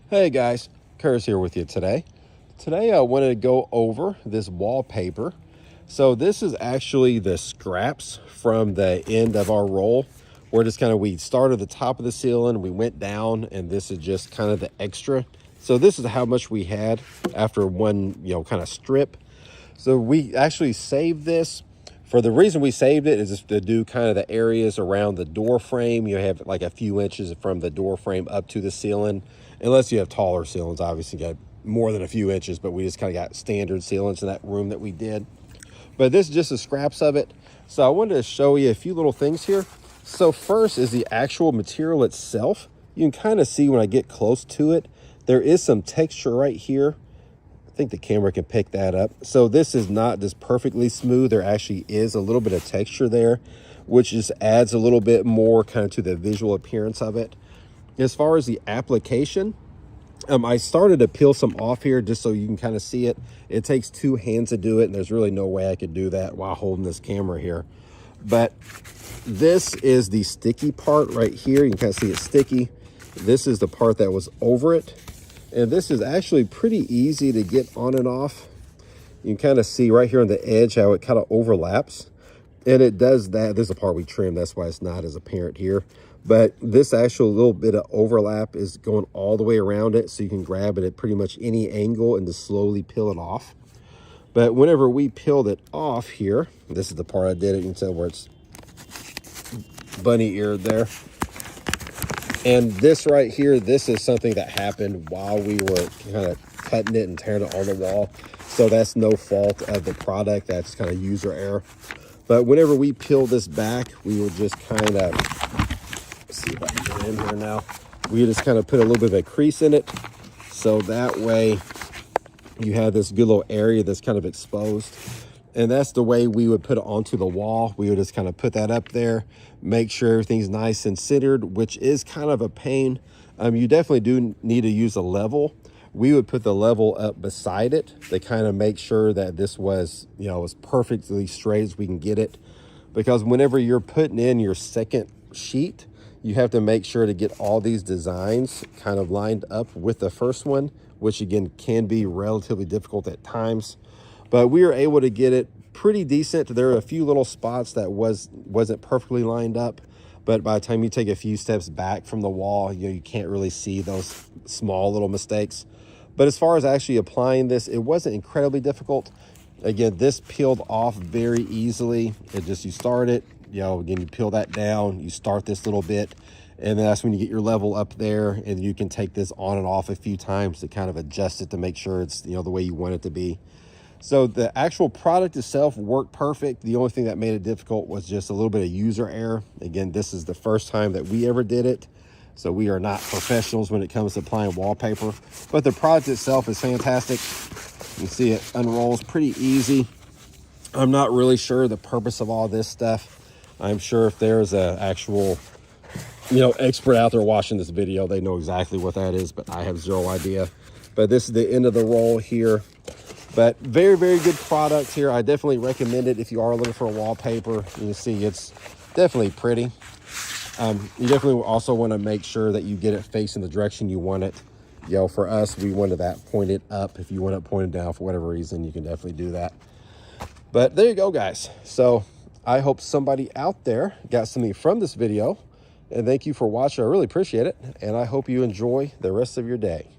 Hey guys, Curtis here with you today. Today I wanted to go over this wallpaper. So this is actually the scraps from the end of our roll. We're just we started at the top of the ceiling, we went down, and this is just kind of the extra. So this is how much we had after one, kind of strip. So we actually saved this. For the reason we saved it is just to do kind of the areas around the door frame. You have like a few inches from the door frame up to the ceiling. Unless you have taller ceilings, obviously you got more than a few inches, but we just kind of got standard ceilings in that room that we did. But this is just the scraps of it. So I wanted to show you a few little things here. So first is the actual material itself. You can kind of see when I get close to it, there is some texture right here. I think the camera can pick that up. So this is not just perfectly smooth. There actually is a little bit of texture there, which just adds a little bit more kind of to the visual appearance of it. As far as the application, I started to peel some off here just so you can kind of see it. It takes two hands to do it, and there's really no way I could do that while holding this camera here. But this is the sticky part right here. You can kind of see it's sticky. This is the part that was over it. And this is actually pretty easy to get on and off. You can kind of see right here on the edge how it kind of overlaps. And it does that. This is the part we trimmed. That's why it's not as apparent here. But this actual little bit of overlap is going all the way around it. So you can grab it at pretty much any angle and just slowly peel it off. But whenever we peeled it off here, this is the part I did it. You can tell where it's bunny-eared there. And this right here, this is something that happened while we were kind of cutting it and tearing it on the wall. So that's no fault of the product. That's kind of user error. But whenever we peel this back, we would just kind of, see if I can get in here now. We just kind of put a little bit of a crease in it. So that way you have this good little area that's kind of exposed. And that's the way we would put it onto the wall. We would just kind of put that up there, make sure everything's nice and centered, which is kind of a pain. You definitely do need to use a level. We would put the level up beside it to kind of make sure that this was, as perfectly straight as we can get it. Because whenever you're putting in your second sheet, you have to make sure to get all these designs kind of lined up with the first one, which again can be relatively difficult at times. But we were able to get it pretty decent. There are a few little spots that wasn't perfectly lined up, but by the time you take a few steps back from the wall, you can't really see those small little mistakes. But as far as actually applying this, it wasn't incredibly difficult. Again, this peeled off very easily. It just, you start it, again, you peel that down, you start this little bit, and then that's when you get your level up there, and you can take this on and off a few times to kind of adjust it to make sure it's, the way you want it to be. So the actual product itself worked perfect. The only thing that made it difficult was just a little bit of user error. Again, this is the first time that we ever did it. So we are not professionals when it comes to applying wallpaper, but the product itself is fantastic. You see it unrolls pretty easy. I'm not really sure the purpose of all this stuff. I'm sure if there's an actual, expert out there watching this video, they know exactly what that is, but I have zero idea. But this is the end of the roll here. But very, very good product here. I definitely recommend it if you are looking for a wallpaper. You can see it's definitely pretty. You definitely also want to make sure that you get it facing the direction you want it. For us, we wanted that pointed up. If you want it pointed down for whatever reason, you can definitely do that. But there you go, guys. So I hope somebody out there got something from this video. And thank you for watching. I really appreciate it. And I hope you enjoy the rest of your day.